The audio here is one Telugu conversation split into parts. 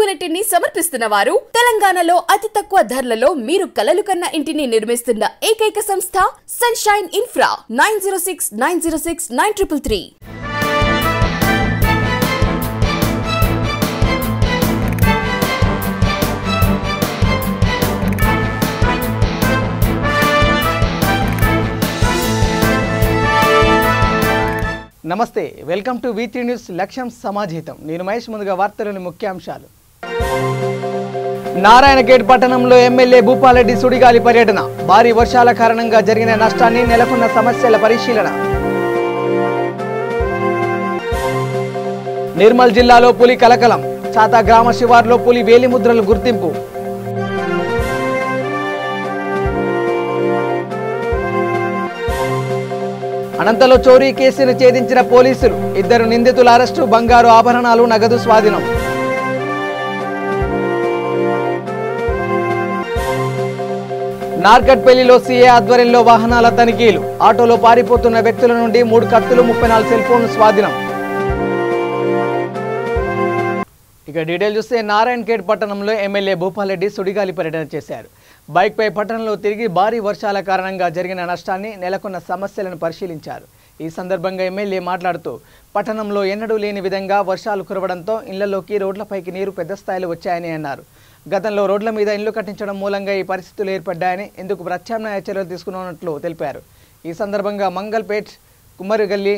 యూనిట్ ని సమర్పిస్తున్న వారు తెలంగాణలో అతి తక్కువ ధరలలో మీరు కలలు కన్న ఇంటిని నిర్మిస్తున్న ఏకైక సంస్థ సన్షైన్ ఇన్ఫ్రా 9069069333. నమస్తే, వెల్కమ్ టు V3 న్యూస్ లక్ష్యం సమాజహితం. నేను మహేష్. ముందుగా వార్తలోని ముఖ్యాంశాలు. నారాయణఖేడ్ పట్టణంలో ఎమ్మెల్యే భూపాలరెడ్డి సుడిగాలి పర్యటన. భారీ వర్షాల కారణంగా జరిగిన నష్టాన్ని, నెలకొన్న సమస్యల పరిశీలన. నిర్మల్ జిల్లాలో పులి కలకలం. చాతా గ్రామ శివార్లో పులి వేలిముద్రలు గుర్తింపు. అనంతలో చోరీ కేసును ఛేదించిన పోలీసులు. 2 నిందితుల అరెస్టు, బంగారు ఆభరణాలు, నగదు స్వాధీనం. నార్కట్పల్లిలో సీఏ ఆధ్వర్యంలో వాహనాల తనిఖీలు. ఆటోలో పారిపోతున్న వ్యక్తుల నుండి 3 కత్తులు, 34 సెల్ ఫోన్లు స్వాధీనం. ఇక డీటెయిల్ చూస్తే, నారాయణఖేడ్ పట్టణంలో ఎమ్మెల్యే భూపాలరెడ్డి సుడిగాలి పర్యటన చేశారు. బైక్పై పట్టణంలో తిరిగి భారీ వర్షాల కారణంగా జరిగిన నష్టాన్ని, నెలకొన్న సమస్యలను పరిశీలించారు. ఈ సందర్భంగా ఎమ్మెల్యే మాట్లాడుతూ, పట్టణంలో ఎన్నడూ లేని విధంగా వర్షాలు కురవడంతో ఇళ్లలోకి, రోడ్లపైకి నీరు పెద్ద స్థాయిలో వచ్చాయని అన్నారు. గతంలో రోడ్ల మీద ఇళ్లు కట్టించడం మూలంగా ఈ పరిస్థితులు ఏర్పడ్డాయని, ఇందుకు ప్రత్యామ్నాయ చర్యలు తీసుకున్నట్లు తెలిపారు. ఈ సందర్భంగా Mangalpet, Kummarigalli,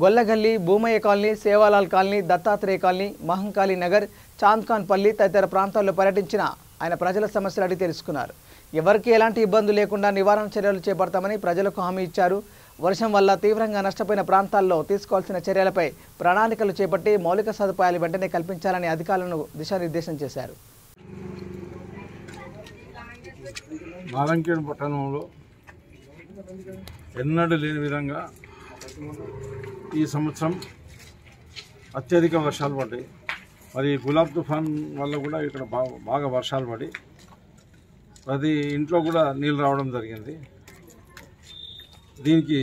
Gollagalli, Bhumaiah colony, Sevalal colony, Dattatreya colony, Mahankali Nagar, Chandkhan Palli తదితర ప్రాంతాల్లో పర్యటించిన ఆయన ప్రజల సమస్యలు అడిగి తెలుసుకున్నారు. ఎవరికి ఎలాంటి ఇబ్బందులు లేకుండా నివారణ చర్యలు చేపడతామని ప్రజలకు హామీ ఇచ్చారు. వర్షం వల్ల తీవ్రంగా నష్టపోయిన ప్రాంతాల్లో తీసుకోవాల్సిన చర్యలపై ప్రణాళికలు చేపట్టి మౌలిక సదుపాయాలు వెంటనే కల్పించాలని అధికారులను దిశానిర్దేశం చేశారు. నారాయణఖేడ్ పట్టణంలో ఎన్నడూ లేని విధంగా ఈ సంవత్సరం అత్యధిక వర్షాలు పడ్డాయి. మరి గులాబ్ తుఫాన్ వల్ల కూడా ఇక్కడ బాగా వర్షాలు పడి ప్రతి ఇంట్లో కూడా నీళ్ళు రావడం జరిగింది. దీనికి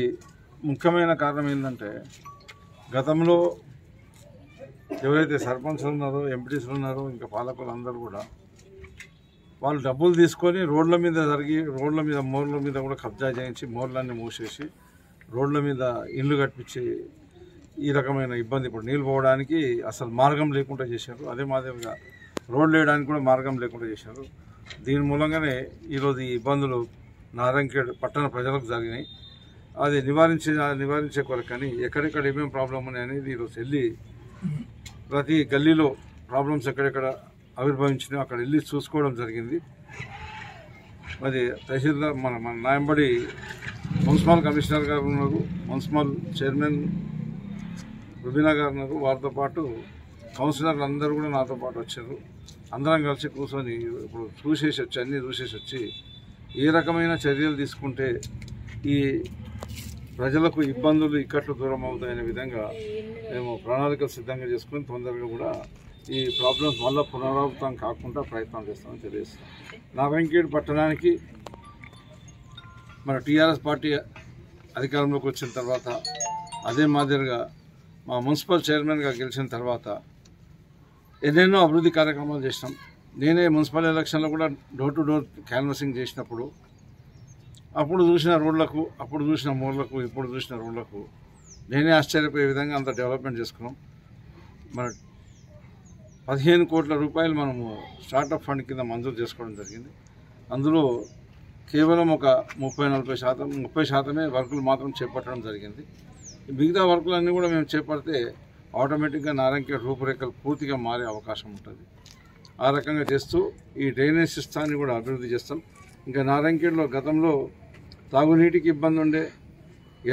ముఖ్యమైన కారణం ఏంటంటే, గతంలో ఎవరైతే సర్పంచ్లు ఉన్నారో, ఎంపీటీసీలు ఉన్నారో, ఇంకా పాలకులు అందరూ కూడా వాళ్ళు డబ్బులు తీసుకొని రోడ్ల మీద మోర్ల మీద కూడా కబ్జా చేయించి, మోర్లన్నీ మూసేసి రోడ్ల మీద ఇల్లు కట్టించి ఈ రకమైన ఇబ్బంది, ఇప్పుడు నీళ్ళు పోవడానికి అసలు మార్గం లేకుండా చేశారు. అదే మాదిరిగా రోడ్లు వేయడానికి కూడా మార్గం లేకుండా చేశారు. దీని మూలంగానే ఈరోజు ఈ ఇబ్బందులు నారాయణఖేడ్ పట్టణ ప్రజలకు జరిగినాయి. అది నివారించే కొరకని ఎక్కడెక్కడ ఏమేమి ప్రాబ్లం ఉన్నాయి అనేది ఈరోజు వెళ్ళి ప్రతి గల్లీలో ప్రాబ్లమ్స్ ఎక్కడెక్కడ ఆవిర్భవించినాయో అక్కడ వెళ్ళి చూసుకోవడం జరిగింది. మరి తహసీల్దార్ మన నాయంబడి మున్సిపల్ కమిషనర్ గారు ఉన్నారు, మున్సిపల్ చైర్మన్ రుబీనా గారు ఉన్నారు, వారితో పాటు కౌన్సిలర్లు అందరూ కూడా నాతో పాటు వచ్చారు. అందరం కలిసి కూర్చొని ఇప్పుడు అన్నీ చూసేసి వచ్చి ఏ రకమైన చర్యలు తీసుకుంటే ఈ ప్రజలకు ఇబ్బందులు, ఇక్కట్లు దూరం అవుతాయనే విధంగా మేము ప్రణాళికలు సిద్ధంగా చేసుకుని తొందరగా కూడా ఈ ప్రాబ్లమ్స్ మళ్ళీ పునరావృతం కాకుండా ప్రయత్నం చేస్తామని తెలియజేస్తాం. నారాయణఖేడ్ పట్టణానికి మన టీఆర్ఎస్ పార్టీ అధికారంలోకి వచ్చిన తర్వాత, అదే మాదిరిగా మా మున్సిపల్ చైర్మన్గా గెలిచిన తర్వాత ఎన్నెన్నో అభివృద్ధి కార్యక్రమాలు చేసినాం. నేనే మున్సిపల్ ఎలక్షన్లో కూడా డోర్ టు డోర్ క్యాన్వసింగ్ చేసినప్పుడు అప్పుడు చూసిన రోడ్లకు, అప్పుడు చూసిన మోర్లకు, ఇప్పుడు చూసిన రోడ్లకు నేనే ఆశ్చర్యపోయే విధంగా అంత డెవలప్మెంట్ చేసుకున్నాం. మన 15 కోట్ల రూపాయలు మనము స్టార్టప్ ఫండ్ కింద మంజూరు చేసుకోవడం జరిగింది. అందులో కేవలం ఒక 30% వర్కులు మాత్రం చేపట్టడం జరిగింది. మిగతా వర్కులన్నీ కూడా మేము చేపడితే ఆటోమేటిక్గా నారాయణఖేడ్ రూపురేఖలు పూర్తిగా మారే అవకాశం ఉంటుంది. ఆ రకంగా చేస్తూ ఈ డ్రైనేజ్ సిస్టాన్ని కూడా అభివృద్ధి చేస్తాం. ఇంకా నారాయణఖేడ్లో గతంలో తాగునీటికి ఇబ్బంది ఉండే,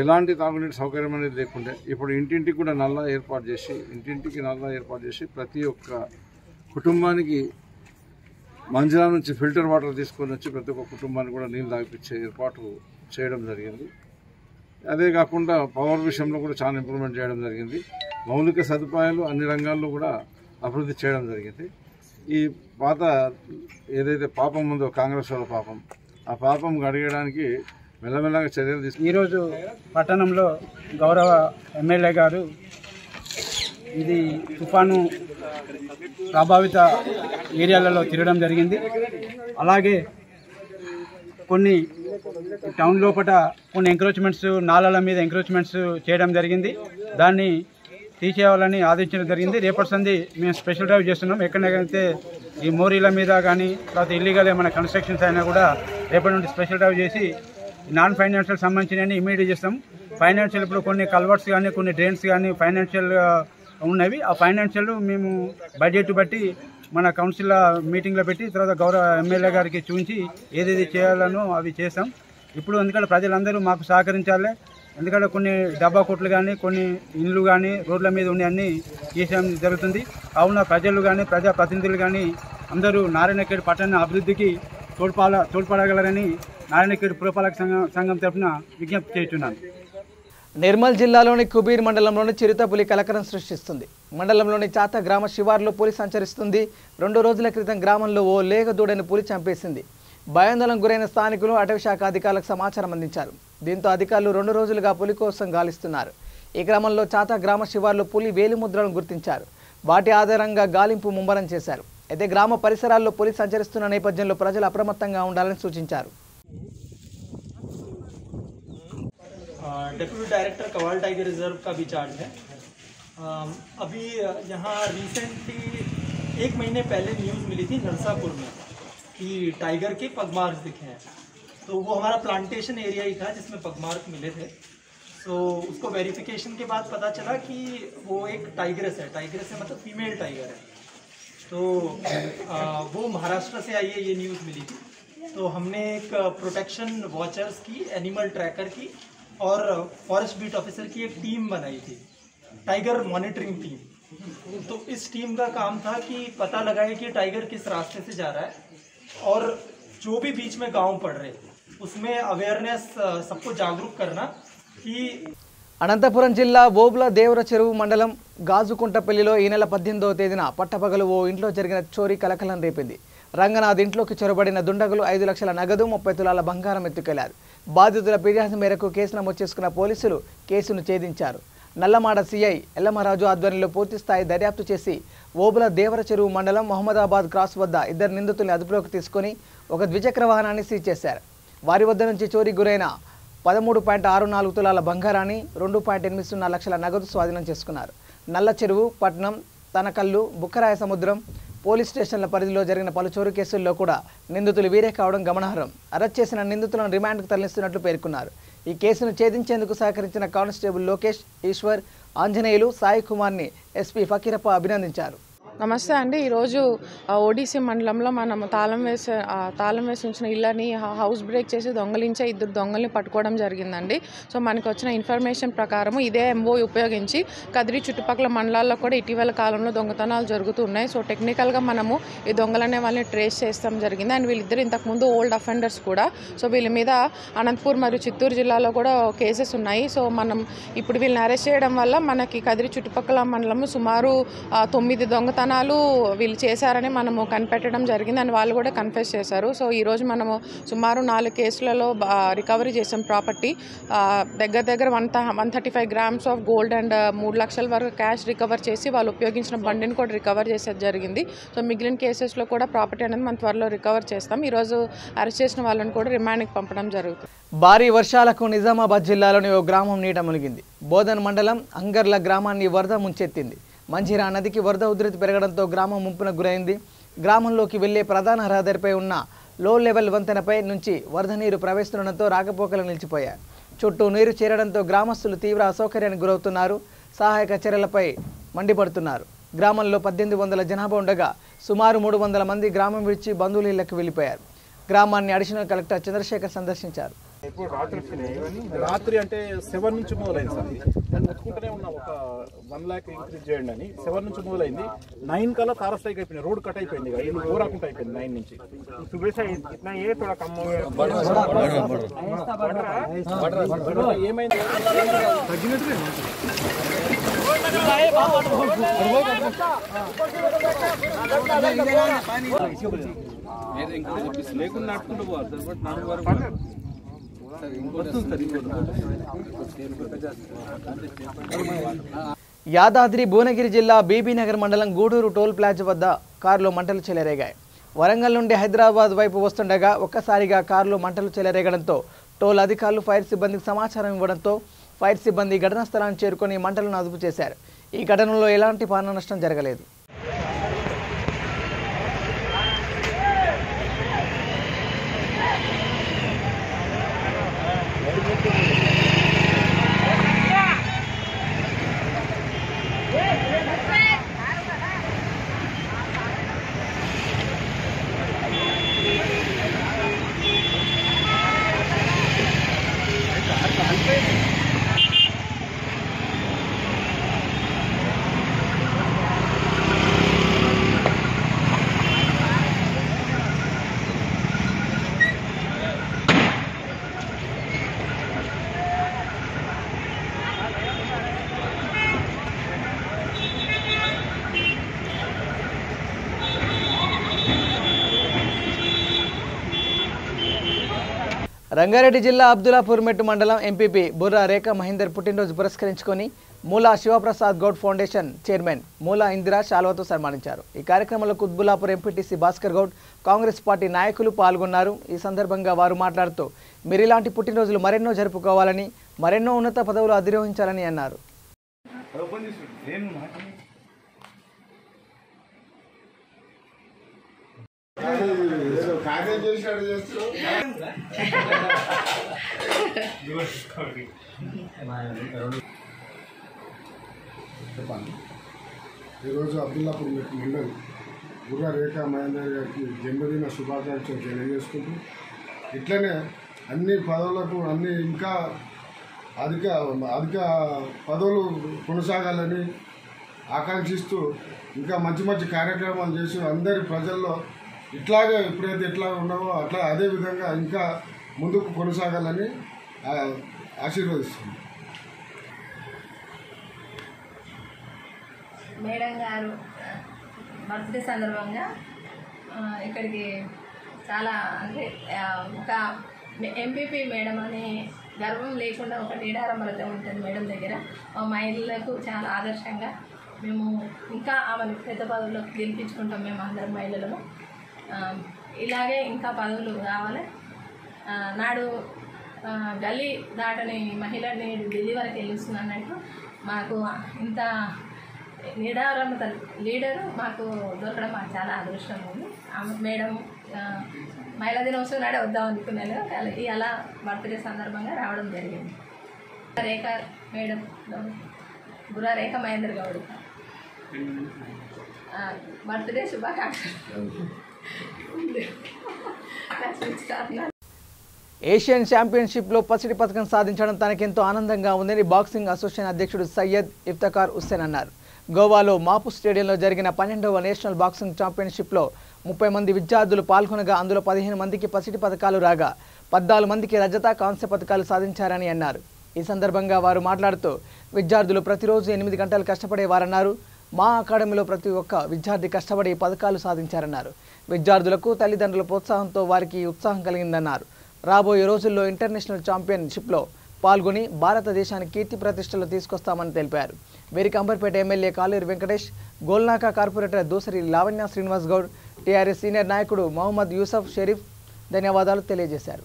ఎలాంటి తాగునీటి సౌకర్యం అనేది లేకుండే, ఇప్పుడు ఇంటింటికి కూడా నల్లా ఏర్పాటు చేసి ప్రతి ఒక్క కుటుంబానికి మంజీరా నుంచి ఫిల్టర్ వాటర్ తీసుకొని వచ్చి ప్రతి ఒక్క కుటుంబానికి కూడా నీళ్ళు తాగిపించే ఏర్పాటు చేయడం జరిగింది. అదే కాకుండా పవర్ విషయంలో కూడా చాలా ఇంప్రూవ్మెంట్ చేయడం జరిగింది. మౌలిక సదుపాయాలు అన్ని రంగాల్లో కూడా అభివృద్ధి చేయడం జరిగింది. ఈ పాత ఏదైతే పాపం ఉందో కాంగ్రెస్ వాళ్ళ పాపం, ఆ పాపం గడిగడానికి మెల్లమెల్లగా చర్యలు తీసుకు ఈరోజు పట్టణంలో గౌరవ ఎమ్మెల్యే గారు ఇది తుఫాను ప్రభావిత ఏరియాలలో తిరగడం జరిగింది. అలాగే కొన్ని టౌన్ లోపల కొన్ని ఎంక్రోచ్మెంట్స్, నాలాల మీద ఎంక్రోచ్మెంట్స్ చేయడం జరిగింది. దాన్ని తీసేయాలని ఆదేశించడం జరిగింది. రేపటి సంది మేము స్పెషల్ డ్రైవ్ చేస్తున్నాం. ఎక్కడైతే ఈ మోరీల మీద కానీ తర్వాత ఇల్లీగల్ ఏమైనా కన్స్ట్రక్షన్స్ అయినా కూడా రేపటి నుండి స్పెషల్ డ్రైవ్ చేసి నాన్ ఫైనాన్షియల్ సంబంధించినవి ఇమీడియట్ చేస్తాం. ఫైనాన్షియల్ ఇప్పుడు కొన్ని కల్వర్ట్స్ కానీ కొన్ని డ్రైన్స్ కానీ ఫైనాన్షియల్ ఉన్నవి. ఆ ఫైనాన్షియల్ మేము బడ్జెట్ బట్టి మన కౌన్సిల్ మీటింగ్లో పెట్టి తర్వాత గౌరవ ఎమ్మెల్యే గారికి చూపించి ఏదేది చేయాలనో అవి చేస్తాం. ఇప్పుడు ఎందుకంటే ప్రజలందరూ మాకు సహకరించాలి. ఎందుకంటే కొన్ని డబ్బా కొట్లు కానీ కొన్ని ఇండ్లు కానీ రోడ్ల మీద ఉండి అన్నీ చేసేయడం జరుగుతుంది. కావున ప్రజలు కానీ ప్రజాప్రతినిధులు కానీ అందరూ నారాయణఖేడ్ పట్టణ అభివృద్ధికి తోడ్పడగలరని నారాయణఖేడ్ పురపాలక సంఘం తరఫున విజ్ఞప్తి చేస్తున్నాను. నిర్మల్ జిల్లాలోని కుబీర్ మండలంలోని చిరుతపులి కలకలం సృష్టిస్తుంది. మండలంలోని చాత గ్రామ శివార్లో పులి సంచరిస్తుంది. 2 రోజుల క్రితం గ్రామంలో ఓ లేగదూడని పులి చంపేసింది. భయాందోళనకు గురైన స్థానికులు అటవీశాఖ అధికారులకు సమాచారం అందించారు. దీంతో అధికారులు 2 రోజులుగా పులి కోసం గాలిస్తున్నారు. ఈ క్రమంలో చాత గ్రామ శివార్లో పులి వేలిముద్రలను గుర్తించారు. వాటి ఆధారంగా గాలింపు ముమ్మరం చేశారు. అయితే గ్రామ పరిసరాల్లో పులి సంచరిస్తున్న నేపథ్యంలో ప్రజలు అప్రమత్తంగా ఉండాలని సూచించారు. Deputy director Kawal tiger reserve का भी चार्ज है। अभी यहाँ रिसेंटली 1 महीने पहले न्यूज़ मिली थी नरसापुर में कि टाइगर के पगमार्क्स दिखे हैं। तो वो हमारा प्लांटेशन एरिया ही था जिसमें पगमार्क मिले थे। तो उसको वेरिफिकेशन के बाद पता चला कि वो एक टाइग्रेस है। टाइग्रेस है मतलब फीमेल टाइगर है। तो वो महाराष्ट्र से आई है, ये न्यूज़ मिली थी। तो हमने एक प्रोटेक्शन वॉचर्स की, एनिमल ट्रैकर की और फॉरेस्ट बीट ऑफिसर की एक टीम बनाई थी, टाइगर मॉनिटरिंग टीम। तो इस टीम का काम था कि पता लगाए कि टाइगर किस रास्ते से जा रहा है और जो भी बीच में गांव पड़ रहे उसमें अवेयरनेस सबको जागरूक करना कि అనంతపురం జిల్లా ఓబుల దేవర చెరువు మండలం గాజుకుంటపల్లిలో ఈ నెల 18వ తేదీన పట్టపగలు ఓ ఇంట్లో జరిగిన చోరీ కలకలం రేపింది. రంగనాథ్ ఇంట్లోకి చొరబడిన దుండగులు 5 లక్షల నగదు 30 తులాల బంగారం ఎత్తుకెళ్లారు. బాధితుల ఫిర్యాదు మేరకు కేసు నమోదు చేసుకున్న పోలీసులు కేసును ఛేదించారు. నల్లమాడ సిఐ ఎల్లమరాజు ఆధ్వర్యంలో పూర్తిస్థాయి దర్యాప్తు చేసి ఓబుల దేవర చెరువు మండలం మహమ్మదాబాద్ క్రాస్ వద్ద 2 నిందితుల్ని అదుపులోకి తీసుకుని ఒక ద్విచక్ర వాహనాన్ని సీజ్ చేశారు. వారి వద్ద నుంచి చోరీకి గురైన 13.64 తులాల బంగారాన్ని 2.80 లక్షల నగదు స్వాధీనం చేసుకున్నారు. నల్ల చెరువు, పట్నం, తనకల్లు, బుక్కరాయ సముద్రం పోలీస్ స్టేషన్ల పరిధిలో జరిగిన పలు చోరీ కేసుల్లో కూడా నిందితులు వీరే కావడం గమనార్హం. అరెస్ట్ చేసిన నిందితులను రిమాండ్కు తరలిస్తున్నట్లు పేర్కొన్నారు. ఈ కేసును ఛేదించేందుకు సహకరించిన కానిస్టేబుల్ లోకేష్, ఈశ్వర్, ఆంజనేయులు, సాయి కుమార్ని ఎస్పీ ఫకీరప్ప అభినందించారు. నమస్తే అండి. ఈరోజు ఓడిసి మండలంలో మనం తాళం వేసి ఉంచిన ఇళ్ళని హౌస్ బ్రేక్ చేసి దొంగలించే 2 దొంగల్ని పట్టుకోవడం జరిగిందండి. సో మనకు వచ్చిన ఇన్ఫర్మేషన్ ప్రకారం ఇదే ఎంఓ ఉపయోగించి కదిరి చుట్టుపక్కల మండలాల్లో కూడా ఇటీవల కాలంలో దొంగతనాలు జరుగుతున్నాయి. సో టెక్నికల్గా మనము ఈ దొంగలనే వాళ్ళని ట్రేస్ చేస్తాం జరిగింది. అండ్ వీళ్ళిద్దరు ఇంతకుముందు ఓల్డ్ అఫెండర్స్ కూడా. సో వీళ్ళ మీద అనంతపూర్ మరియు చిత్తూరు జిల్లాలో కూడా కేసెస్ ఉన్నాయి. సో మనం ఇప్పుడు వీళ్ళని అరెస్ట్ చేయడం వల్ల మనకి కదిరి చుట్టుపక్కల మండలము సుమారు 9 దొంగతనాలు వీళ్ళు చేశారని మనము కనిపెట్టడం జరిగింది. అండ్ వాళ్ళు కూడా కన్ఫెస్ చేశారు. సో ఈరోజు మనము సుమారు 4 కేసులలో రికవరీ చేసాం ప్రాపర్టీ. దగ్గర 135 గ్రామ్స్ ఆఫ్ గోల్డ్ అండ్ 3 లక్షల వరకు క్యాష్ రికవర్ చేసి వాళ్ళు ఉపయోగించిన బండిని కూడా రికవర్ చేసేది జరిగింది. సో మిగిలిన కేసెస్లో కూడా ప్రాపర్టీ అనేది మనం త్వరలో రికవర్ చేస్తాం. ఈరోజు అరెస్ట్ చేసిన వాళ్ళని కూడా రిమాండ్కి పంపడం జరుగుతుంది. భారీ వర్షాలకు నిజామాబాద్ జిల్లాలోని ఓ గ్రామం నీట మునిగింది. బోధన్ మండలం అంగర్ల గ్రామాన్ని వరద ముంచెత్తింది. మంజీరా నదికి వరద ఉధృతి పెరగడంతో గ్రామం ముంపునకు గురైంది. గ్రామంలోకి వెళ్లే ప్రధాన రహదారిపై ఉన్న లో లెవెల్ వంతెనపై నుంచి వరద నీరు ప్రవేశిస్తుండటంతో రాకపోకలు నిలిచిపోయాయి. చుట్టూ నీరు చేరడంతో గ్రామస్తులు తీవ్ర అసౌకర్యానికి గురవుతున్నారు. సహాయక చర్యలపై మండిపడుతున్నారు. గ్రామంలో 1800 జనాభా ఉండగా సుమారు 300 మంది గ్రామం విడిచి బంధువుల ఇళ్లకు వెళ్లిపోయారు. గ్రామాన్ని అడిషనల్ కలెక్టర్ చంద్రశేఖర్ సందర్శించారు. ఇప్పుడు రాత్రి అంటే 7 నుంచి మొదలైంది సార్. నేను మొత్తుకుంటూనే ఉన్నా ఒక 1 लाख ఇంక్రీజ్ చేయండి అని. 7 నుంచి మొదలైంది. 9 కల్లా తార స్ట్రైక్ అయిపోయింది. రోడ్ కట్ అయిపోయింది. ఇల్లు ఊరాకుంటూ అయిపోయింది 9 నుంచి. ఏమైంది లేకుండా నడుచుకుంటూ పోవాలి. యాదాద్రి భువనగిరి జిల్లా బీబీనగర్ మండలం గూడూరు టోల్ ప్లాజా వద్ద కారులో మంటలు చెలరేగాయి. వరంగల్ నుండి హైదరాబాద్ వైపు వస్తుండగా ఒక్కసారిగా కారులో మంటలు చెలరేగడంతో టోల్ అధికారులు ఫైర్ సిబ్బందికి సమాచారం ఇవ్వడంతో ఫైర్ సిబ్బంది ఘటనా స్థలాన్ని చేరుకొని మంటలను అదుపు చేశారు. ఈ ఘటనలో ఎలాంటి ప్రాణ నష్టం జరగలేదు. రంగారెడ్డి జిల్లా అబ్దుల్లాపూర్ మెట్టు మండలం ఎంపీపీ బుర్రా రేఖా మహేందర్ పుట్టినరోజు పురస్కరించుకొని మూలా శివప్రసాద్ గౌడ్ ఫౌండేషన్ చైర్మన్ మూలా ఇందిరా శాల్వతో సన్మానించారు. ఈ కార్యక్రమంలో కుత్బుల్లాపూర్ ఎంపీటీసీ భాస్కర్ గౌడ్, కాంగ్రెస్ పార్టీ నాయకులు పాల్గొన్నారు. ఈ సందర్భంగా వారు మాట్లాడుతూ మీరు ఇలాంటి పుట్టినరోజులు మరెన్నో జరుపుకోవాలని, మరెన్నో ఉన్నత పదవులు అధిరోహించాలని అన్నారు. ఈరోజు అబ్దుల్లాపూర్ మండల్ బుర్రా రేఖా మహేందర్ గారికి జన్మదిన శుభాకాంక్షలు తెలియజేసుకుంటూ ఇట్లనే అన్ని పదవులకు అన్ని ఇంకా అధిక పదవులు కొనసాగాలని ఆకాంక్షిస్తూ ఇంకా మంచి మంచి కార్యక్రమాలు చేసి అందరి ప్రజల్లో ఇట్లాగే ఇప్పుడైతే ఎట్లా ఉన్నామో అట్లా అదే విధంగా ఇంకా ముందుకు కొనసాగాలని ఆశీర్వదిస్తుంది. మేడం గారు బర్త్డే సందర్భంగా ఇక్కడికి చాలా అంటే ఒక ఎంపీపీ మేడం అనే గర్వం లేకుండా ఒక నీడారంభలతో ఉంటుంది మేడం దగ్గర. మహిళలకు చాలా ఆదర్శంగా మేము ఇంకా ఆమెను పెద్ద పదవులకు గెలిపించుకుంటాం. మేము అందరం మహిళలను ఇలాగే ఇంకా పదవులు కావాలి. నాడు గల్లీ దాటని మహిళ నేడు ఢిల్లీ వరకు వెళ్ళిస్తుంది అన్నట్టు మాకు ఇంత నిడారంభత లీడరు మాకు దొరకడం మాకు చాలా అదృష్టం ఉంది. మేడం మహిళా దినోత్సవం నాడే వద్దాం అనుకున్నాను. అలా బర్త్డే సందర్భంగా రావడం జరిగింది. రేఖా మేడం బుర్రా రేఖా మహేందర్ గౌడ్ బర్త్డే శుభాకాంక్షలు. ఏషియన్ ఛాంపియన్షిప్లో పసిడి పథకం సాధించడం తనకెంతో ఆనందంగా ఉందని బాక్సింగ్ అసోసియేషన్ అధ్యక్షుడు సయ్యద్ ఇఫ్తఖార్ హుస్సేన్ అన్నారు. గోవాలో మాపు స్టేడియంలో జరిగిన 12వ నేషనల్ బాక్సింగ్ ఛాంపియన్షిప్లో 30 మంది విద్యార్థులు పాల్గొనగా అందులో 15 మందికి పసిడి పథకాలు రాగా 14 మందికి రజత, కాంస్య పథకాలు సాధించారని అన్నారు. ఈ సందర్భంగా వారు మాట్లాడుతూ విద్యార్థులు ప్రతిరోజు 8 గంటలు కష్టపడేవారన్నారు. మా అకాడమీలో ప్రతి ఒక్క విద్యార్థి కష్టపడి పథకాలు సాధించారన్నారు. విద్యార్థులకు తల్లిదండ్రుల ప్రోత్సాహంతో వారికి ఉత్సాహం కలిగిందన్నారు. రాబోయే రోజుల్లో ఇంటర్నేషనల్ ఛాంపియన్షిప్లో పాల్గొని భారతదేశానికి కీర్తి ప్రతిష్టలు తీసుకొస్తామని తెలిపారు. వీరికి Amberpet MLA Kaleru Venkatesh, Golnaka corporator Dusari Lavanya Srinivas Goud, TRS senior నాయకుడు మొహమ్మద్ యూసఫ్ షరీఫ్ ధన్యవాదాలు తెలియజేశారు.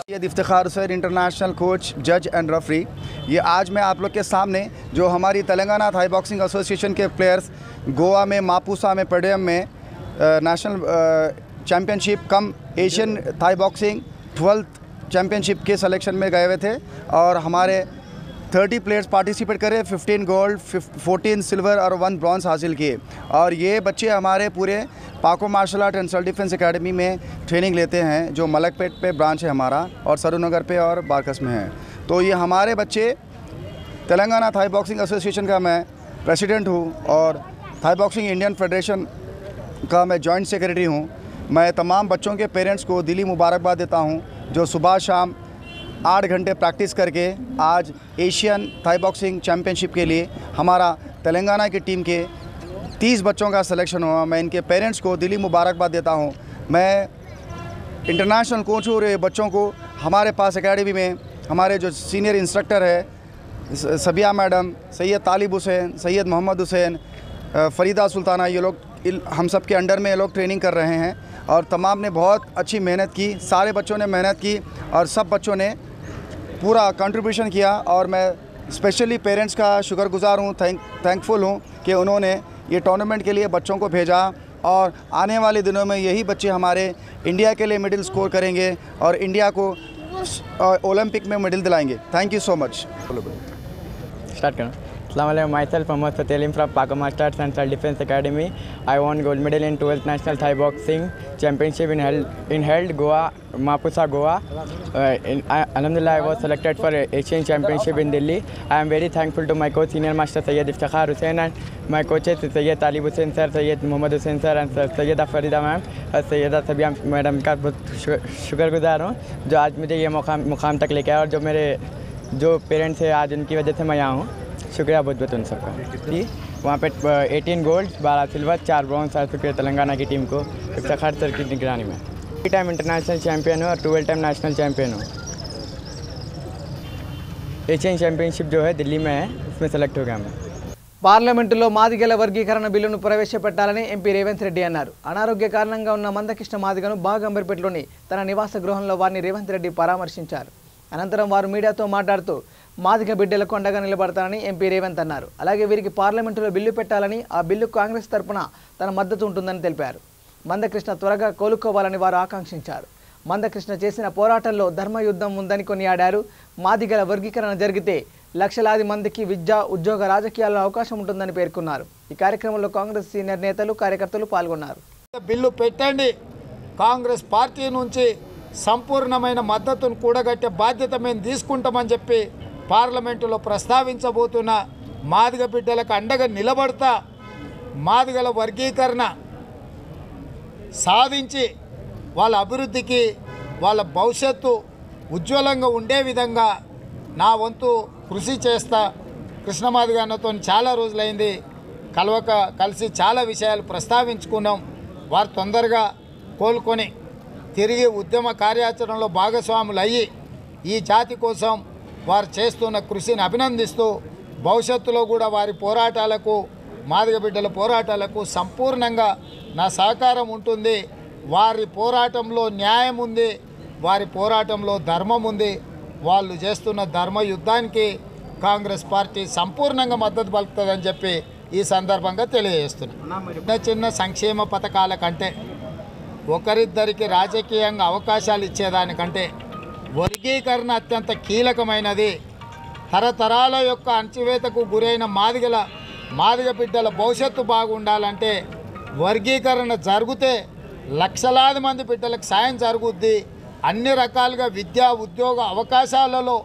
सैयद इफ्तिखार हुसैन इंटरनेशनल कोच, जज एंड रेफरी। ये आज मैं आप लोग के सामने जो हमारी तेलंगाना थाई बॉक्सिंग एसोसिएशन के प्लेयर्स गोवा में मापुसा में पेडियम में national championship cum Asian Thai boxing 12th championship के सिलेक्शन में गए हुए थे और हमारे 30 प्लेयर्स पार्टिसिपेट करे, 15 गोल्ड, 14 सिल्वर और 1 ब्रॉन्ज हासिल किए। और ये बच्चे हमारे पूरे Pako martial art and self defence academy में ट्रेनिंग लेते हैं, जो मलकपेट पे ब्रांच है हमारा और सरूनगर पे और बारकस में है। तो ये हमारे बच्चे तेलंगाना थाई बॉक्सिंग एसोसिएशन का मैं प्रेसिडेंट हूँ और थाई बॉक्सिंग इंडियन फेडरेशन का मैं जॉइंट सेक्रेटरी हूँ। मैं तमाम बच्चों के पेरेंट्स को दिली मुबारकबाद देता हूँ जो सुबह शाम 8 घंटे प्रैक्टिस करके आज एशियन थाई बॉक्सिंग चैम्पियनशिप के लिए हमारा तेलंगाना की टीम के 30 बच्चों का सिलेक्शन हुआ। मैं इनके पेरेंट्स को दिली मुबारकबाद देता हूँ। मैं इंटरनेशनल कोच हो रहे बच्चों को हमारे पास एकेडमी में हमारे जो सीनियर इंस्ट्रक्टर है सबिया मैडम, सैयद तालिब हुसैन, सैयद मोहम्मद हुसैन, फ़रीदा सुल्ताना, ये लोग हम सब के अंडर में ये लोग ट्रेनिंग कर रहे हैं और तमाम ने बहुत अच्छी मेहनत की। सारे बच्चों ने मेहनत की और सब बच्चों ने पूरा कंट्रीब्यूशन किया और मैं स्पेशली पेरेंट्स का शुक्रगुजार हूँ, थैंकफुल हूँ कि उन्होंने ये टूर्नामेंट के लिए बच्चों को भेजा और आने वाले दिनों में यही बच्चे हमारे इंडिया के लिए मेडल स्कोर करेंगे और इंडिया को ओलंपिक में मेडल दिलाएंगे। Thank you so much. Start करो। Assalamualaikum, myself Mohammad Fatelim from Paka Masters and Self Defense Academy. I won gold medal in 12th National Thai Boxing Championship in held Goa, Mapusa, Goa. Alhamdulillah, I was selected for Asian Championship in Delhi. I am very thankful to my coach, Senior Master Sayyid Iftikhar Hussain, and my coaches Sayyid Talib Hussain sir, Sayyid Mohammad Hussain sir, and Sayyida Farida ma'am और सैयदा सबिया मैडम का बहुत शुक्रगुजार हूँ जो आज मुझे ये मुकाम तक लेके आया और जो मेरे जो पेरेंट्स हैं आज उनकी वजह से मैं यहाँ हूँ। शुक्रिया बहुत बहुत उन सबका जी। वहाँ पे 18 गोल्ड, 12 सिल्वर, 4 ब्रॉन्ज हासिल किए तेलंगाना की टीम को इफ्तिखार सर की निगरानी में। 3 टाइम इंटरनेशनल चैंपियन हूँ और 12 टाइम नेशनल चैंपियन हूँ। एशियन चैंपियनशिप जो है दिल्ली में है, उसमें सेलेक्ट हो गया मैं। పార్లమెంటులో మాదిగల వర్గీకరణ బిల్లును ప్రవేశపెట్టాలని ఎంపీ రేవంత్ రెడ్డి అన్నారు. అనారోగ్య కారణంగా ఉన్న మందకృష్ణ మాదిగను బాగంబర్పేటలోని తన నివాస గృహంలో వారిని రేవంత్ రెడ్డి పరామర్శించారు. అనంతరం వారు మీడియాతో మాట్లాడుతూ మాదిగ బిడ్డలకు అండగా నిలబడతానని ఎంపీ రేవంత్ అన్నారు. అలాగే వీరికి పార్లమెంటులో బిల్లు పెట్టాలని, ఆ బిల్లుకు కాంగ్రెస్ తరపున తన మద్దతు ఉంటుందని తెలిపారు. మందకృష్ణ త్వరగా కోలుకోవాలని వారు ఆకాంక్షించారు. మందకృష్ణ చేసిన పోరాటంలో ధర్మయుద్ధం ఉందని కొనియాడారు. మాదిగల వర్గీకరణ జరిగితే లక్షలాది మందికి విద్య, ఉద్యోగ, రాజకీయాల్లో అవకాశం ఉంటుందని పేర్కొన్నారు. ఈ కార్యక్రమంలో కాంగ్రెస్ సీనియర్ నేతలు, కార్యకర్తలు పాల్గొన్నారు. బిల్లు పెట్టండి, కాంగ్రెస్ పార్టీ నుంచి సంపూర్ణమైన మద్దతును కూడగట్టే బాధ్యత మేము తీసుకుంటామని చెప్పి పార్లమెంటులో ప్రస్తావించబోతున్న మాదిగ బిడ్డలకు అండగా నిలబడతా మాదిగల వర్గీకరణ సాధించి వాళ్ళ అభివృద్ధికి, వాళ్ళ భవిష్యత్తు ఉజ్వలంగా ఉండే విధంగా నా వంతు కృషి చేస్తా. కృష్ణమాదిగ అన్నతో చాలా రోజులైంది కలిసి చాలా విషయాలు ప్రస్తావించుకున్నాం. వారు తొందరగా కోలుకొని తిరిగి ఉద్యమ కార్యాచరణలో భాగస్వాములు అయ్యి ఈ జాతి కోసం వారు చేస్తున్న కృషిని అభినందిస్తూ భవిష్యత్తులో కూడా వారి పోరాటాలకు, మాదిగ బిడ్డల పోరాటాలకు సంపూర్ణంగా నా సహకారం ఉంటుంది. వారి పోరాటంలో న్యాయం ఉంది, వారి పోరాటంలో ధర్మం ఉంది. వాళ్ళు చేస్తున్న ధర్మ యుద్ధానికి కాంగ్రెస్ పార్టీ సంపూర్ణంగా మద్దతు పలుకుతుందని చెప్పి ఈ సందర్భంగా తెలియజేస్తున్నాను. చిన్న సంక్షేమ పథకాల కంటే, ఒకరిద్దరికి రాజకీయంగా అవకాశాలు ఇచ్చేదానికంటే వర్గీకరణ అత్యంత కీలకమైనది. తరతరాల యొక్క అణచివేతకు గురైన మాదిగ బిడ్డల భవిష్యత్తు బాగుండాలంటే వర్గీకరణ జరిగితే లక్షలాది మంది బిడ్డలకు సాయం జరుగుద్ది. అన్ని రకాలుగా విద్యా, ఉద్యోగ అవకాశాలలో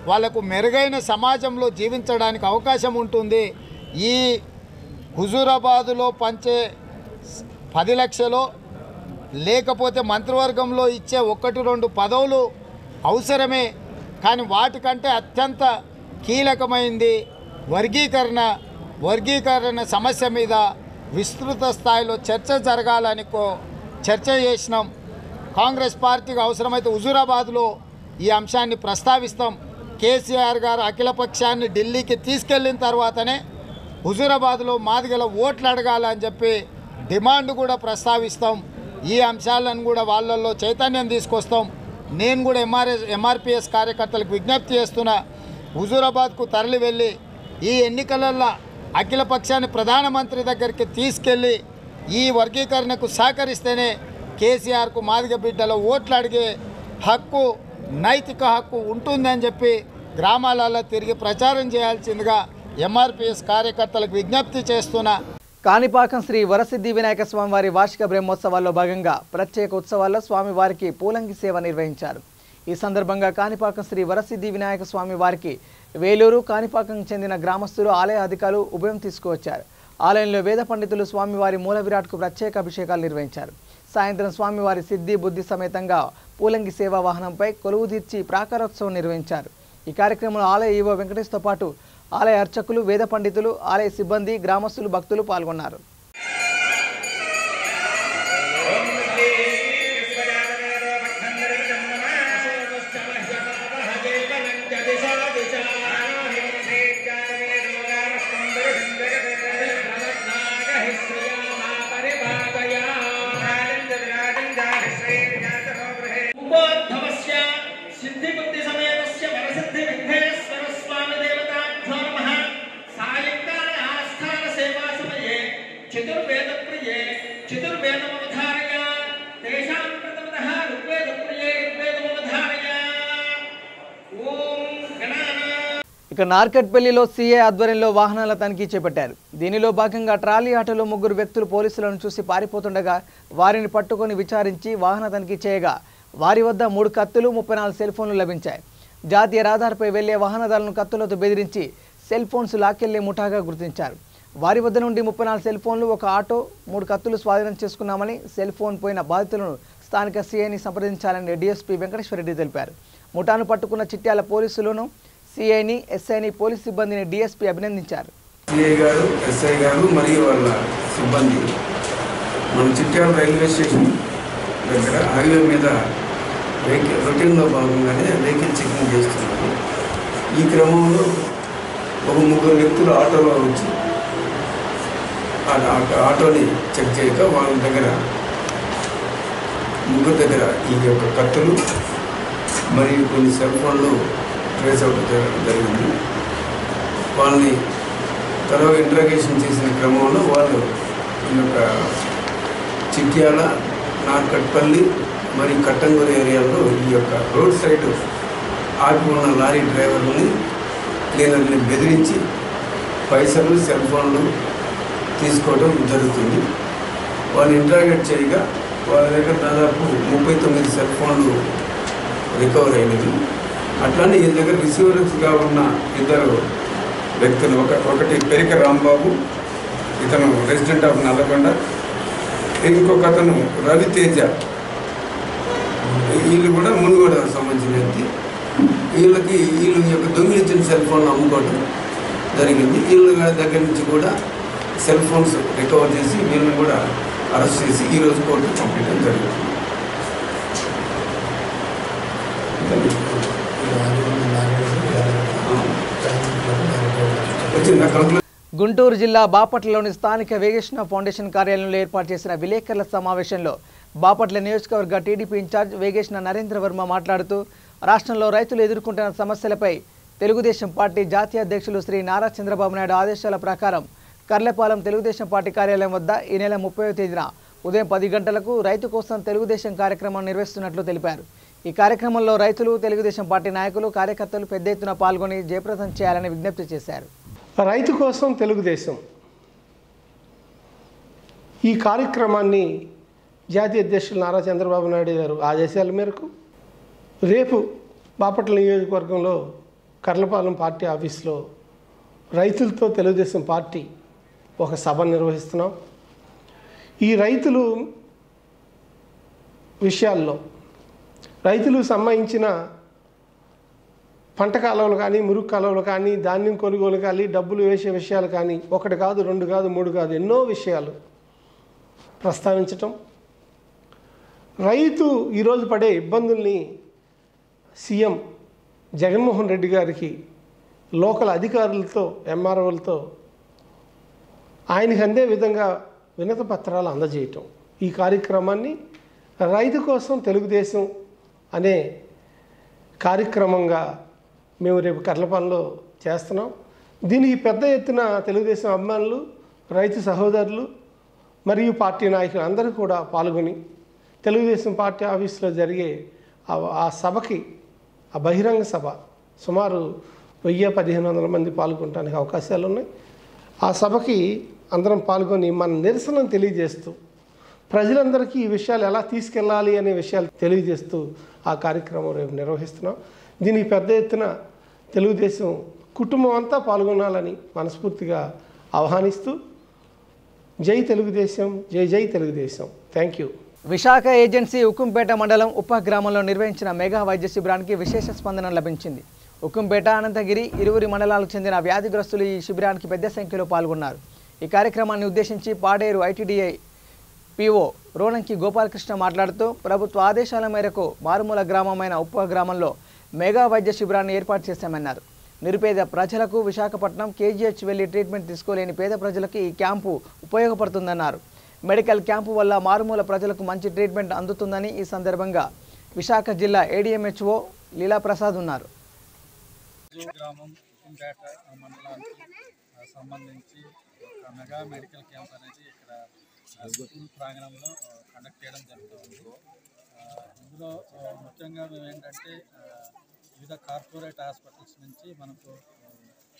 వాళ్ళకు మెరుగైన సమాజంలో జీవించడానికి అవకాశం ఉంటుంది. ఈ హుజూరాబాదులో పంచే 10 లక్షలు లేకపోతే మంత్రివర్గంలో ఇచ్చే 1-2 పదవులు అవసరమే, కానీ వాటికంటే అత్యంత కీలకమైంది వర్గీకరణ సమస్య మీద విస్తృత స్థాయిలో చర్చ జరగాలని చర్చ చేసినాం. కాంగ్రెస్ పార్టీకి అవసరమైతే హుజూరాబాద్లో ఈ అంశాన్ని ప్రస్తావిస్తాం. కేసీఆర్ గారు అఖిలపక్షాన్ని ఢిల్లీకి తీసుకెళ్ళిన తర్వాతనే హుజూరాబాద్లో మాదిగల ఓట్లు అడగాలని చెప్పి డిమాండ్ కూడా ప్రస్తావిస్తాం. ఈ అంశాలను కూడా వాళ్ళల్లో చైతన్యం తీసుకొస్తాం. నేను కూడా ఎంఆర్పిఎస్ కార్యకర్తలకు విజ్ఞప్తి చేస్తున్నా, హుజూరాబాద్కు తరలి వెళ్ళి ఈ ఎన్నికలలో అఖిలపక్షాన్ని ప్రధానమంత్రి దగ్గరికి తీసుకెళ్ళి ఈ వర్గీకరణకు సహకరిస్తేనే కేసీఆర్కు మాదిగ బిడ్డల ఓట్లు అడిగే హక్కు, నైతిక హక్కు ఉంటుందని చెప్పి గ్రామాలలో తిరిగి ప్రచారం చేయాల్సిందిగా ఎంఆర్పిఎస్ కార్యకర్తలకు విజ్ఞప్తి చేస్తున్నా. కాణిపాకం శ్రీ వరసిద్ధి వినాయక స్వామి వారి వార్షిక బ్రహ్మోత్సవాల్లో భాగంగా ప్రత్యేక ఉత్సవాల్లో స్వామివారికి పూలంగి సేవ నిర్వహించారు. ఈ సందర్భంగా కాణిపాకం శ్రీ వరసిద్ధి వినాయక స్వామి వారికి వేలూరు, కాణిపాకం చెందిన గ్రామస్తులు, ఆలయ అధికారులు ఉభయం తీసుకువచ్చారు. ఆలయంలో వేద పండితులు స్వామివారి మూల విరాట్కు ప్రత్యేక అభిషేకాలు నిర్వహించారు. సాయంత్రం స్వామివారి సిద్ధి బుద్ధి సమేతంగా పూలంగి సేవా వాహనంపై కొలువు తీర్చి ప్రాకారోత్సవం నిర్వహించారు. ఈ కార్యక్రమంలో ఆలయ ఈవో వెంకటేష్తో పాటు ఆలయ అర్చకులు, వేద పండితులు, ఆలయ సిబ్బంది, గ్రామస్తులు, భక్తులు పాల్గొన్నారు. ఇక నార్కట్పల్లిలో సీఏ ఆధ్వర్యంలో వాహనాల తనిఖీ చేపట్టారు. దీనిలో భాగంగా ట్రాలీ ఆటోలో 3 వ్యక్తులు పోలీసులను చూసి పారిపోతుండగా వారిని పట్టుకొని విచారించి వాహన తనిఖీ చేయగా వారి వద్ద 3 కత్తులు, 34 సెల్ ఫోన్లు లభించాయి. జాతీయ రహదారిపై వెళ్లే వాహనదారులను కత్తులతో బెదిరించి సెల్ ఫోన్స్ లాక్కెళ్లే ముఠాగా గుర్తించారు. వారి వద్ద నుండి 34 సెల్ ఫోన్లు, 1 ఆటో, 3 కత్తులు స్వాధీనం చేసుకున్నామని, సెల్ ఫోన్ పోయిన బాధితులను స్థానిక సీఐని సంప్రదించాలని డీఎస్పీ వెంకటేశ్వరరెడ్డి తెలిపారు. ముఠాను పట్టుకున్న చిట్యాల పోలీసులను, సిఐని, ఎస్ఐని, పోలీస్ సిబ్బందిని డీఎస్పీ అభినందించారు. సిఐ గారు, ఎస్ఐ గారు మరియు వాళ్ళ సిబ్బంది మన చిట్యాల రైల్వే స్టేషన్ దగ్గర హైవే మీద రొటీన్లో భాగంగానే వెహికల్ చెకింగ్ చేస్తున్నారు. ఈ క్రమంలో ఒక 3 వ్యక్తులు ఆటోలో వచ్చి ఆటోని చెక్ చేయక వాళ్ళ దగ్గర 3 దగ్గర ఈ యొక్క కత్తులు మరియు కొన్ని సెల్ ఫోన్లు ట్రేస్ అవ్వడం జరిగింది. వాళ్ళని తర్వాత ఇంట్రాగేషన్ చేసిన క్రమంలో వాళ్ళు ఈ యొక్క చిట్యాల, నార్కట్పల్లి మరియు కట్టంగూరు ఏరియాలో ఈ యొక్క రోడ్ సైడ్ ఆపి ఉన్న లారీ డ్రైవర్ని, క్లీనర్ని బెదిరించి పైసలు, సెల్ ఫోన్లు తీసుకోవడం జరుగుతుంది. వాళ్ళు ఇంట్రాగేట్ చేయగా వాళ్ళ దగ్గర దాదాపు 39 సెల్ ఫోన్లు రికవర్ అయినవి. అట్లానే ఈ దగ్గర రిసీవర్స్గా ఉన్న 2 వ్యక్తులు, ఒకటి పెరిక రాంబాబు, ఇతను రెసిడెంట్ ఆఫ్ నల్లగొండ, ఇంకొక అతను రవితేజ, వీళ్ళు కూడా మునుగోడ సంబంధించిన వ్యక్తి. వీళ్ళు యొక్క దొంగిలించిన సెల్ ఫోన్లు అమ్ముకోవడం జరిగింది. వీళ్ళ దగ్గర నుంచి కూడా సెల్ ఫోన్స్ రికవర్ చేసి వీళ్ళని కూడా అరెస్ట్ చేసి ఈరోజు కోర్టుకు పంపించడం జరిగింది. గుంటూరు జిల్లా బాపట్లలోని స్థానిక వేగేశ్న ఫౌండేషన్ కార్యాలయంలో ఏర్పాటు చేసిన విలేకరుల సమావేశంలో బాపట్ల నియోజకవర్గ టీడీపీ ఇన్ఛార్జ్ వేగేశ్న నరేంద్ర వర్మ మాట్లాడుతూ రాష్ట్రంలో రైతులు ఎదుర్కొంటున్న సమస్యలపై తెలుగుదేశం పార్టీ జాతీయ అధ్యక్షులు శ్రీ నారా చంద్రబాబు నాయుడు ఆదేశాల ప్రకారం కర్లపాలెం తెలుగుదేశం పార్టీ కార్యాలయం వద్ద ఈ నెల 30వ తేదీన ఉదయం 10 గంటలకు రైతు కోసం తెలుగుదేశం కార్యక్రమం నిర్వహిస్తున్నట్లు తెలిపారు. ఈ కార్యక్రమంలో రైతులు, తెలుగుదేశం పార్టీ నాయకులు, కార్యకర్తలు పెద్ద ఎత్తున పాల్గొని జయప్రదం చేయాలని విజ్ఞప్తి చేశారు. రైతు కోసం తెలుగుదేశం ఈ కార్యక్రమాన్ని జాతీయ అధ్యక్షులు నారా చంద్రబాబు నాయుడు గారు ఆదేశాల మేరకు రేపు బాపట్ల నియోజకవర్గంలో కర్లపాలెం పార్టీ ఆఫీస్లో రైతులతో తెలుగుదేశం పార్టీ ఒక సభ నిర్వహిస్తున్నాం. ఈ రైతులు విషయాల్లో రైతులకు సంబంధించిన పంట కాలువలు కానీ, మురుగు కాలువలు కానీ, ధాన్యం కొనుగోలు కానీ, డబ్బులు వేసే విషయాలు కానీ, 1 కాదు, 2 కాదు, 3 కాదు, ఎన్నో విషయాలు ప్రస్తావించటం, రైతు ఈరోజు పడే ఇబ్బందుల్ని సీఎం జగన్మోహన్ రెడ్డి గారికి లోకల్ అధికారులతో, ఎంఆర్ఓలతో ఆయనకు అందే విధంగా వినతి పత్రాలు అందజేయటం. ఈ కార్యక్రమాన్ని రైతు కోసం తెలుగుదేశం అనే కార్యక్రమంగా మేము రేపు కర్లపాలెంలో చేస్తున్నాం. దీనికి పెద్ద ఎత్తున తెలుగుదేశం అభిమానులు, రైతు సహోదరులు మరియు పార్టీ నాయకులు అందరూ కూడా పాల్గొని తెలుగుదేశం పార్టీ ఆఫీసులో జరిగే ఆ సభకి, ఆ బహిరంగ సభ సుమారు 1000-1500 మంది పాల్గొనడానికి అవకాశాలు ఉన్నాయి. ఆ సభకి అందరం పాల్గొని మన నిరసనను తెలియజేస్తూ ప్రజలందరికీ ఈ విషయాలు ఎలా తీసుకెళ్ళాలి అనే విషయాలు తెలియజేస్తూ ఆ కార్యక్రమం రేపు నిర్వహిస్తున్నాం. దీనికి పెద్ద ఎత్తున తెలుగుదేశం కుటుంబం అంతా పాల్గొనాలని మనస్ఫూర్తిగా ఆహ్వానిస్తూ జై తెలుగుదేశం, జై జై Telugu Desam. Thank you. Visakha agency Ukkumpeta మండలం ఉప్ప గ్రామంలో నిర్వహించిన మెగా వైద్య శిబిరానికి విశేష స్పందన లభించింది. ఉక్కుంపేట, అనంతగిరి ఇరువురి మండలాలకు చెందిన వ్యాధిగ్రస్తులు ఈ శిబిరానికి పెద్ద సంఖ్యలో పాల్గొన్నారు. ఈ కార్యక్రమాన్ని ఉద్దేశించి పాడేరు ఐటీడీఐ పీఓ రోనంకి గోపాలకృష్ణ మాట్లాడుతూ ప్రభుత్వ ఆదేశాల మేరకు మారుమూల గ్రామమైన ఉప్ప గ్రామంలో మెగా వైద్య శిబిరాన్ని ఏర్పాటు చేశామన్నారు. నిరుపేద ప్రజలకు విశాఖపట్నం కేజీహెచ్ వెళ్లి ట్రీట్మెంట్ తీసుకోలేని పేద ప్రజలకు ఈ క్యాంపు ఉపయోగపడుతుందన్నారు. మెడికల్ క్యాంపు వల్ల మారుమూల ప్రజలకు మంచి ట్రీట్మెంట్ అందుతుందని ఈ సందర్భంగా విశాఖ జిల్లా ఏడీఎంహెచ్ఓ లీలాప్రసాద్ ఉన్నారు. గ్రామం ఉక్కుంపేట మండలానికి సంబంధించి ఒక మెగా మెడికల్ క్యాంప్ అనేది ఇక్కడ స్కూల్ ప్రాంగణంలో కండక్ట్ చేయడం జరుగుతుంది. ఇందులో ముఖ్యంగా మేము ఏంటంటే వివిధ కార్పొరేట్ హాస్పిటల్స్ నుంచి మనకు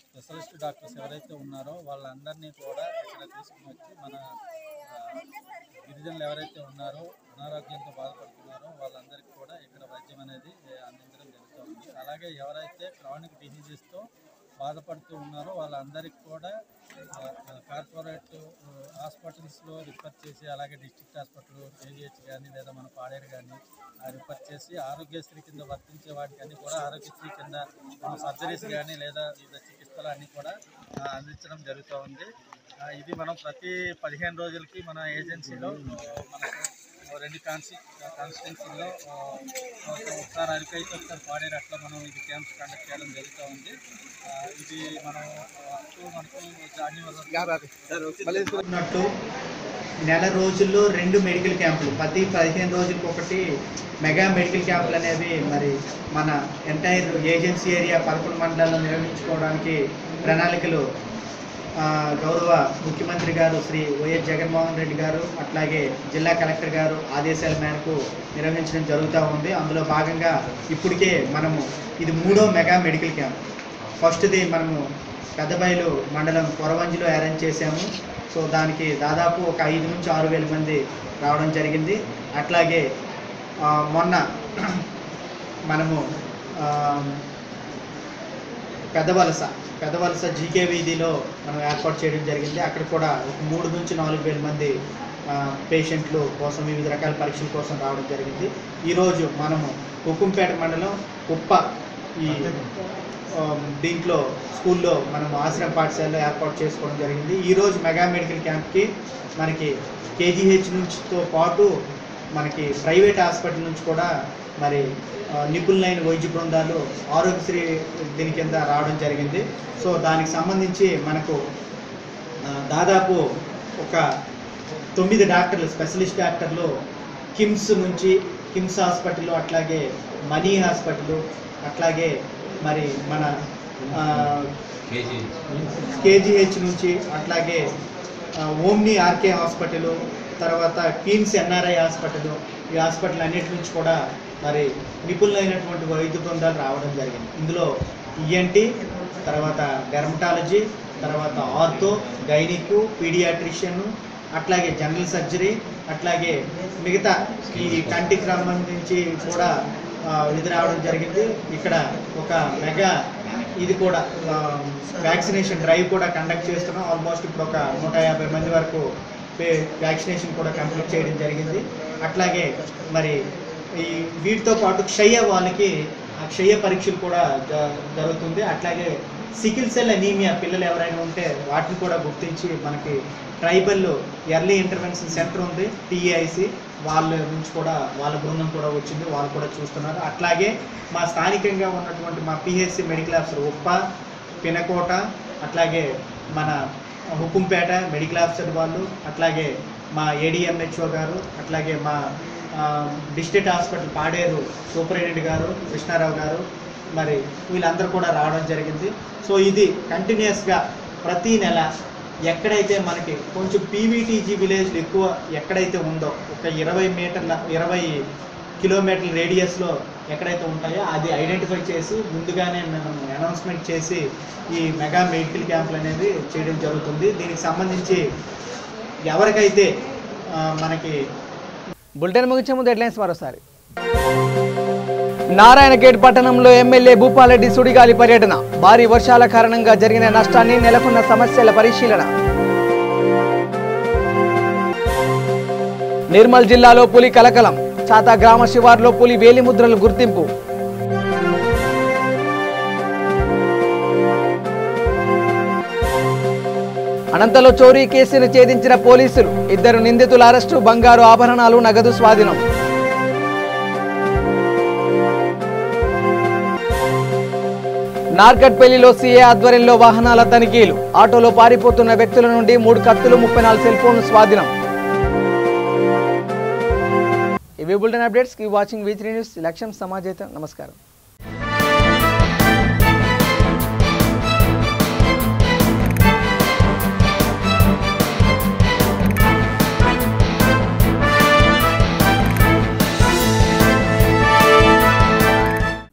స్పెషలిస్ట్ డాక్టర్స్ ఎవరైతే ఉన్నారో వాళ్ళందరినీ కూడా ఇక్కడ తీసుకుని వచ్చి మన గిరిజనులు ఎవరైతే ఉన్నారో అనారోగ్యంతో బాధపడుతున్నారో వాళ్ళందరికీ కూడా ఇక్కడ వైద్యం అనేది అందించడం జరుగుతుంది. అలాగే ఎవరైతే క్రానిక్ డిసీజెస్తో బాధపడుతూ ఉన్నారో వాళ్ళందరికీ కూడా కార్పొరేట్ హాస్పిటల్స్లో రిఫర్ చేసి, అలాగే డిస్ట్రిక్ట్ హాస్పిటల్ కేజీహెచ్ కానీ లేదా మన పాడేరు కానీ రిఫర్ చేసి ఆరోగ్యశ్రీ కింద వర్తించే వాటికి అన్నీ కూడా ఆరోగ్యశ్రీ కింద మన సర్జరీస్ కానీ లేదా వివిధ చికిత్సలు అన్నీ కూడా అందించడం జరుగుతూ ఉంది. ఇది మనం ప్రతి 15 రోజులకి మన ఏజెన్సీలో మనకు 2 కాన్స్టిట్యున్సీల్లో ఒకసారి అరికైతే ఒకసారి పాడేరు అట్లా మనం ఇది క్యాంప్స్ కండక్ట్ చేయడం జరుగుతూ ఉంది. ఇది మనం మనకు ఉన్నట్టు నెల రోజుల్లో 2 మెడికల్ క్యాంపులు, ప్రతి 15 రోజులకు ఒకటి మెగా మెడికల్ క్యాంపులు అనేవి మరి మన ఎంటైర్ ఏజెన్సీ ఏరియా 11 మండలాల్లో నిర్వహించుకోవడానికి ప్రణాళికలు గౌరవ ముఖ్యమంత్రి గారు శ్రీ వైఎస్ జగన్మోహన్ రెడ్డి గారు అట్లాగే జిల్లా కలెక్టర్ గారు ఆదేశాల మేరకు నిర్వహించడం జరుగుతూ ఉంది. అందులో భాగంగా ఇప్పటికే మనము ఇది 3వ మెగా మెడికల్ క్యాంప్. ఫస్ట్ది మనము పెద్దబయలు మండలం కొరవంజిలో అరేంజ్ చేశాము. సో దానికి దాదాపు ఒక 5 నుంచి 6 వేల మంది రావడం జరిగింది. అట్లాగే మొన్న మనము పెద్దవలస జీకే వీధిలో మనం ఏర్పాటు చేయడం జరిగింది. అక్కడ కూడా ఒక 3 నుంచి 4 వేల మంది పేషెంట్లు కోసం వివిధ రకాల పరీక్షల కోసం రావడం జరిగింది. ఈరోజు మనము ఉక్కుంపేట మండలం ఉప్ప ఈ దీంట్లో స్కూల్లో మనం ఆశ్రమ పాఠశాలలో ఏర్పాటు చేసుకోవడం జరిగింది. ఈరోజు మెగా మెడికల్ క్యాంప్కి మనకి కేజీహెచ్ నుంచితో పాటు మనకి ప్రైవేట్ హాస్పిటల్ నుంచి కూడా మరి నిపుణులైన వైద్య బృందాలు ఆరోగ్యశ్రీ దీని కింద రావడం జరిగింది. సో దానికి సంబంధించి మనకు దాదాపు ఒక 9 డాక్టర్లు, స్పెషలిస్ట్ డాక్టర్లు కిమ్స్ హాస్పిటల్, అట్లాగే మనీ హాస్పిటల్, అట్లాగే మరి మన కేజీహెచ్ నుంచి, అట్లాగే ఓమ్ని ఆర్కే హాస్పిటల్, తర్వాత క్వీన్స్ ఎన్ఆర్ఐ హాస్పిటల్, ఈ హాస్పిటల్ అన్నిటి నుంచి కూడా మరి నిపుణులైనటువంటి వైద్య బృందాలు రావడం జరిగింది. ఇందులో ఈఎన్టీ, తర్వాత డెర్మటాలజీ, తర్వాత ఆర్థో, గైనిక్, పీడియాట్రిషియన్, అట్లాగే జనరల్ సర్జరీ, అట్లాగే మిగతా ఈ కంటికి సంబంధించి కూడా ఇది రావడం జరిగింది. ఇక్కడ ఒక మెగా ఇది కూడా వ్యాక్సినేషన్ డ్రైవ్ కూడా కండక్ట్ చేస్తున్నాం. ఆల్మోస్ట్ ఇప్పుడు ఒక 150 మంది వరకు వ్యాక్సినేషన్ కూడా కంప్లీట్ చేయడం జరిగింది. అట్లాగే మరి ఈ వీటితో పాటు వాళ్ళకి క్షయ పరీక్షలు కూడా జరుగుతుంది. అట్లాగే సికిల్ సెల్ అనీమియా పిల్లలు ఎవరైనా ఉంటే వాటిని కూడా గుర్తించి మనకి ట్రైబల్ ఎర్లీ ఇంటర్వెన్షన్ సెంటర్ ఉంది టీఐసి, వాళ్ళ నుంచి కూడా వాళ్ళ బృందం కూడా వచ్చింది, వాళ్ళు కూడా చూస్తున్నారు. అట్లాగే మా స్థానికంగా ఉన్నటువంటి మా పిహెచ్సి మెడికల్ ఆఫీసర్ ఉప్ప, పినకోట, అట్లాగే మన ఉక్కుంపేట మెడికల్ ఆఫీసర్ వాళ్ళు, అట్లాగే మా ఏడీఎంహెచ్ఓ గారు, అట్లాగే మా డిస్ట్రిక్ట్ హాస్పిటల్ పాడేరు సూపరింటెండెంట్ గారు కృష్ణారావు గారు, మరి వీళ్ళందరూ కూడా రావడం జరిగింది. సో ఇది కంటిన్యూస్గా ప్రతీ నెల ఎక్కడైతే మనకి కొంచెం పీవీటీజీ విలేజ్లు ఎక్కువ ఎక్కడైతే ఉందో ఒక 20 కిలోమీటర్ల రేడియస్లో ఎక్కడైతే ఉంటాయో అది ఐడెంటిఫై చేసి ముందుగానే మనం అనౌన్స్మెంట్ చేసి ఈ మెగా మెడికల్ క్యాంపులు అనేది చేయడం జరుగుతుంది. దీనికి సంబంధించి ఎవరికైతే మనకి బులెటిన్ ముగించే ముందు హెడ్లైన్స్ మరోసారి. నారాయణఖేడ్ పట్టణంలో ఎమ్మెల్యే భూపాలరెడ్డి సుడిగాలి పర్యటన, భారీ వర్షాల కారణంగా జరిగిన నష్టాన్ని, నెలకొన్న సమస్యల పరిశీలన. నిర్మల్ జిల్లాలో పులి కలకలం. చాతా గ్రామ శివార్లో పులి వేలిముద్రలు గుర్తింపు. అనంతలో చోరీ కేసును ఛేదించిన పోలీసులు. 2 నిందితుల అరెస్టు, బంగారు ఆభరణాలు, నగదు స్వాధీనం. నార్కట్పల్లిలో సీఏ ఆధ్వర్యంలో వాహనాల తనిఖీలు. ఆటోలో పారిపోతున్న వ్యక్తుల నుండి 3 కత్తులు, 34 సెల్ ఫోన్లు స్వాధీనం. ఇవి bulletin updates. Keep watching V3 news. లక్ష్యం సమాజేతం. నమస్కారం.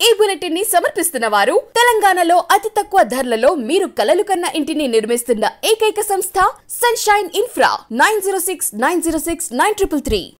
ఈ బులెటిన్ ని సమర్పిస్తున్న వారు తెలంగాణలో అతి తక్కువ ధరలలో మీరు కలలు కన్న ఇంటిని నిర్మిస్తున్న ఏకైక సంస్థ సన్షైన్ ఇన్ఫ్రా. 9069069333.